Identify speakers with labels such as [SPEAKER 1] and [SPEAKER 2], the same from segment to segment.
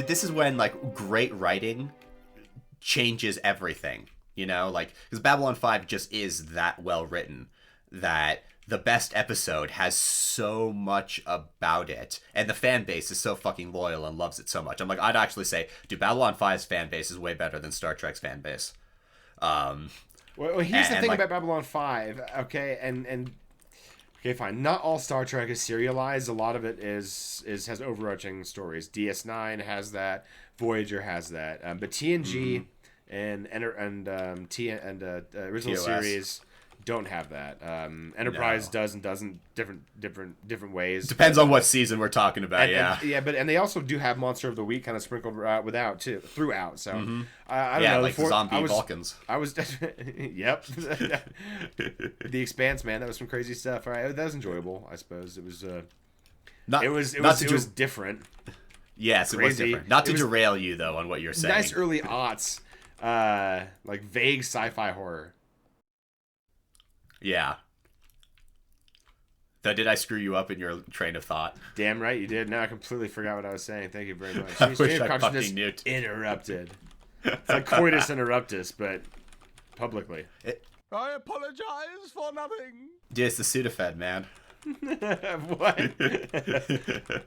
[SPEAKER 1] this is when like great writing changes everything, you know, like because Babylon 5 just is that well written that the best episode has so much about it, and the fan base is so fucking loyal and loves it so much. I'm like, I'd actually say, dude, Babylon 5's fan base is way better than Star Trek's fan base.
[SPEAKER 2] Well, here's the thing about Babylon 5, okay, and okay, fine. Not all Star Trek is serialized. A lot of it has overarching stories. DS9 has that. Voyager has that. But TNG and original
[SPEAKER 1] TOS.
[SPEAKER 2] series don't have that. Enterprise does and doesn't different ways.
[SPEAKER 1] Depends on what season we're talking about.
[SPEAKER 2] And they also do have Monster of the Week kind of sprinkled throughout. So I don't know.
[SPEAKER 1] Like the zombie Vulcans.
[SPEAKER 2] I was yep. The Expanse, man, that was some crazy stuff. All right, that was enjoyable. I suppose it was. It was different.
[SPEAKER 1] Yes, it was different. Not to derail you though on what you're saying.
[SPEAKER 2] Nice early aughts, like vague sci-fi horror.
[SPEAKER 1] Yeah. Though, did I screw you up in your train of thought?
[SPEAKER 2] Damn right you did. Now I completely forgot what I was saying. Thank you very much.
[SPEAKER 1] I wish I fucking knew.
[SPEAKER 2] Interrupted. It's like coitus interruptus, but publicly.
[SPEAKER 3] I apologize for nothing.
[SPEAKER 1] Yeah, it's the Sudafed, man.
[SPEAKER 2] What?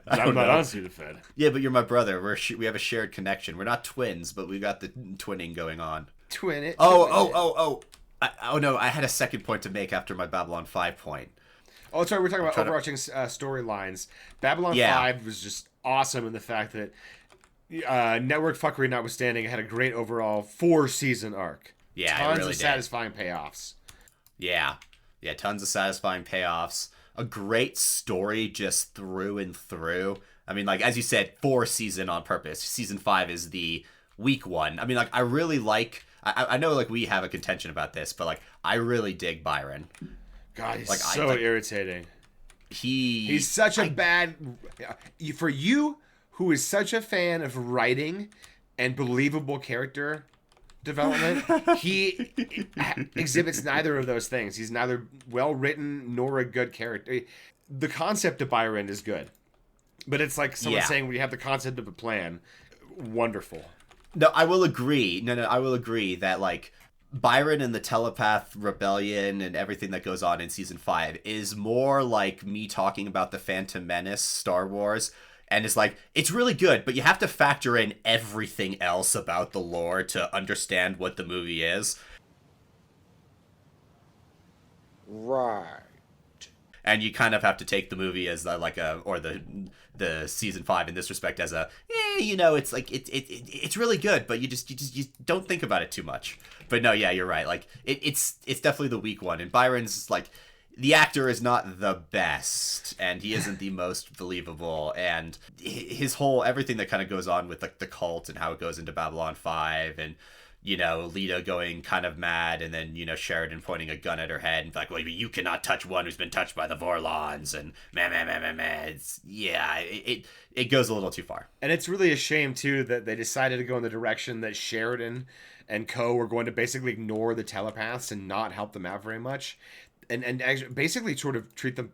[SPEAKER 1] I'm
[SPEAKER 2] not on Sudafed.
[SPEAKER 1] Yeah, but you're my brother. We have a shared connection. We're not twins, but we got the twinning going on.
[SPEAKER 2] Twin it.
[SPEAKER 1] Oh no, I had a second point to make after my Babylon 5 point.
[SPEAKER 2] Oh, sorry, we're talking about overarching storylines. Babylon 5 was just awesome in the fact that network fuckery notwithstanding, it had a great overall 4-season arc.
[SPEAKER 1] Yeah,
[SPEAKER 2] tons
[SPEAKER 1] it really
[SPEAKER 2] of satisfying payoffs.
[SPEAKER 1] Yeah, tons of satisfying payoffs. A great story just through and through. I mean, like, as you said, 4-season on purpose. Season 5 is the weak one. I mean, like, I really like... I know, like, we have a contention about this, but, like, I really dig Byron.
[SPEAKER 2] God, he's so irritating. He's such a bad... For you, who is such a fan of writing and believable character development, he exhibits neither of those things. He's neither well-written nor a good character. The concept of Byron is good, but it's like someone saying when you have the concept of a plan, wonderful.
[SPEAKER 1] No, I will agree. I will agree that, like, Byron and the Telepath Rebellion and everything that goes on in Season 5 is more like me talking about the Phantom Menace, Star Wars, and it's like, it's really good, but you have to factor in everything else about the lore to understand what the movie is.
[SPEAKER 3] Right.
[SPEAKER 1] And you kind of have to take the movie as the Season 5 in this respect as a, it's like, it's really good, but you don't think about it too much. But no, yeah, you're right. Like, it's definitely the weak one. And Byron's, like, the actor is not the best, and he isn't the most believable, and his whole, everything that kind of goes on with, like, the cult and how it goes into Babylon 5, and, Lita going kind of mad, and then, Sheridan pointing a gun at her head, and like, well, you cannot touch one who's been touched by the Vorlons, and it goes a little too far.
[SPEAKER 2] And it's really a shame, too, that they decided to go in the direction that Sheridan and co were going to basically ignore the telepaths and not help them out very much. And actually basically sort of treat them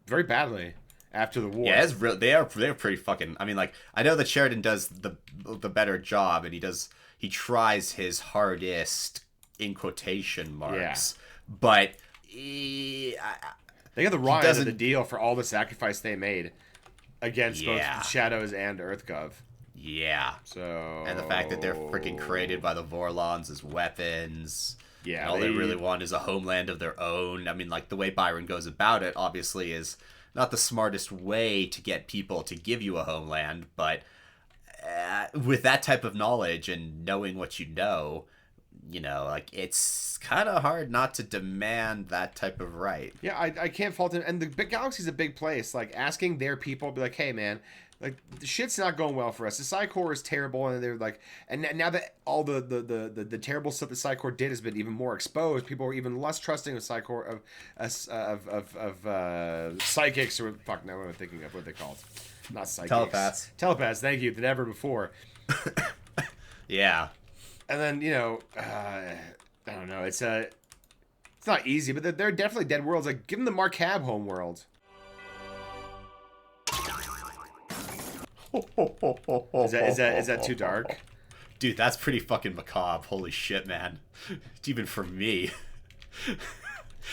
[SPEAKER 2] very badly after the war.
[SPEAKER 1] Yeah, it's real. They're pretty fucking. I mean, like, I know that Sheridan does the better job, and he tries his hardest in quotation marks. Yeah. But they
[SPEAKER 2] got the wrong end of the deal for all the sacrifice they made against both Shadows and EarthGov.
[SPEAKER 1] Yeah.
[SPEAKER 2] So,
[SPEAKER 1] and the fact that they're freaking created by the Vorlons as weapons.
[SPEAKER 2] Yeah,
[SPEAKER 1] and all they really want is a homeland of their own. I mean, like, the way Byron goes about it, obviously, is not the smartest way to get people to give you a homeland, but with that type of knowledge and knowing what you know, like, it's kind of hard not to demand that type of right.
[SPEAKER 2] Yeah, I can't fault him. And the galaxy's a big place. Like, asking their people, be like, hey, man, like, the shit's not going well for us. The Psi Corps is terrible, and they're like, and now that all the terrible stuff the Psi Corps did has been even more exposed, people are even less trusting of Psi Corps of psychics, or fuck, now what am I thinking of? What are they called? Not psychics. Telepaths. Thank you. Than ever before.
[SPEAKER 1] Yeah.
[SPEAKER 2] And then I don't know. It's not easy, but they're definitely dead worlds. Like, give them the Mark Hab Homeworld. Is that too dark?
[SPEAKER 1] Dude, that's pretty fucking macabre. Holy shit, man. Even for me.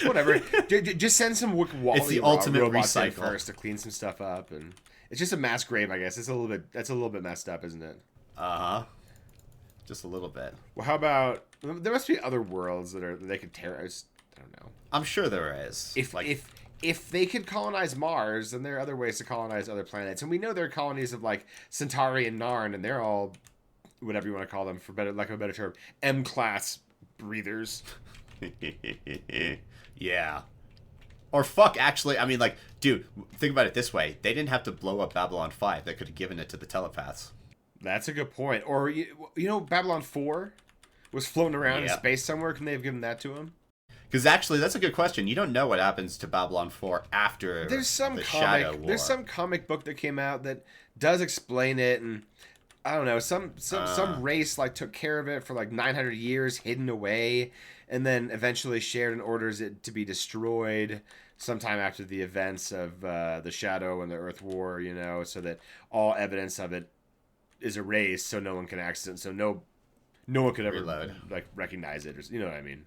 [SPEAKER 2] Whatever. Just send some Wally
[SPEAKER 1] it's the ultimate
[SPEAKER 2] robots in
[SPEAKER 1] recycle
[SPEAKER 2] first to clean some stuff up, and it's just a mass grave, I guess. That's a little bit messed up, isn't it?
[SPEAKER 1] Just a little bit.
[SPEAKER 2] Well, how about there must be other worlds that they could terrorize. I don't know.
[SPEAKER 1] I'm sure there is.
[SPEAKER 2] If they could colonize Mars, then there are other ways to colonize other planets, and we know there are colonies of like Centauri and Narn, and they're all whatever you want to call them for better, like a better term, M-class breathers.
[SPEAKER 1] Yeah. Or fuck, actually, I mean, like, dude, think about it this way. They didn't have to blow up Babylon 5. They could have given it to the telepaths.
[SPEAKER 2] That's a good point. Or, you know, Babylon 4 was floating around in space somewhere. Couldn't they have given that to him?
[SPEAKER 1] Because actually, that's a good question. You don't know what happens to Babylon 4 after the Shadow War.
[SPEAKER 2] There's some comic book that came out that does explain it, and I don't know, some race like took care of it for like 900 years, hidden away, and then eventually shared and orders it to be destroyed sometime after the events of the Shadow and the Earth War, you know, so that all evidence of it is erased, so no one can no one could ever like recognize it, or you know what I mean.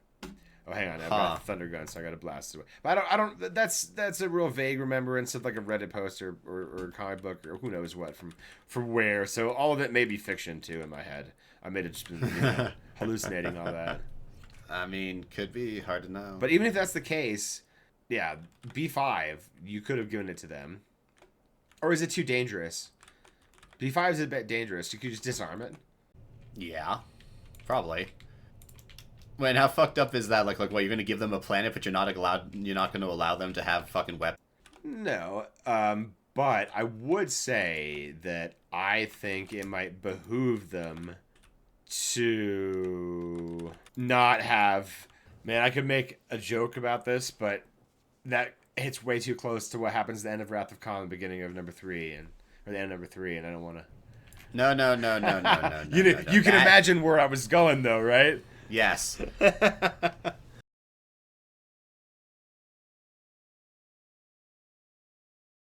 [SPEAKER 2] Oh, hang on, I've got a thunder gun, so I got to blast it away. But I don't. That's a real vague remembrance of like a Reddit post or a comic book or who knows what from where. So all of it may be fiction too in my head. I may have just been hallucinating all that.
[SPEAKER 1] I mean, could be hard to know.
[SPEAKER 2] But even if that's the case, yeah, B5, you could have given it to them. Or is it too dangerous? B5 is a bit dangerous. You could just disarm it.
[SPEAKER 1] Yeah, probably. Wait, how fucked up is that? Like, what, you're gonna give them a planet, but you're not gonna allow them to have fucking weapons?
[SPEAKER 2] No, but I would say that I think it might behoove them to not have... Man, I could make a joke about this, but that hits way too close to what happens at the end of Wrath of Khan, the beginning of number 3, or the end of number 3, and I don't want to...
[SPEAKER 1] No.
[SPEAKER 2] You can imagine where I was going, though, right?
[SPEAKER 1] Yes.